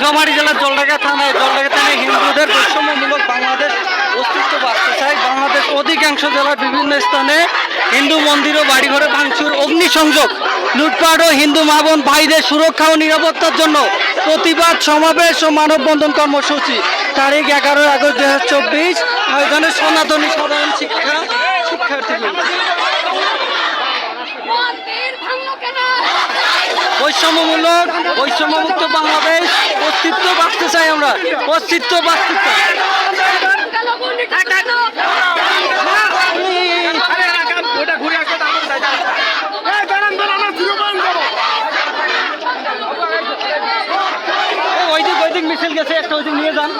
নীলফামারী জেলার জলঢাকা থানায় হিন্দুদের বৈষম্যমূলক বাংলাদেশ অস্তিত্ব বাড়তে চায়। বাংলাদেশ অধিকাংশ জেলার বিভিন্ন স্থানে হিন্দু মন্দির ও বাড়িঘরে ভাঙচুর, অগ্নিসংযোগ, লুটপাট ও হিন্দু মা বোন ভাইদের সুরক্ষা ও নিরাপত্তার জন্য প্রতিবাদ সমাবেশ ও মানববন্ধন কর্মসূচি। তারিখ 11 আগস্ট 2024। আয়োজনে সনাতনী সাধারণ শিক্ষার্থী। বৈষম্যমুক্ত বাংলাদেশ অস্তিত্ব বাঁচতে চাই, আমরা অস্তিত্ব বাঁচতে চাই। ওইদিক মিছিল গেছে একটা, ওইদিক নিয়ে যান।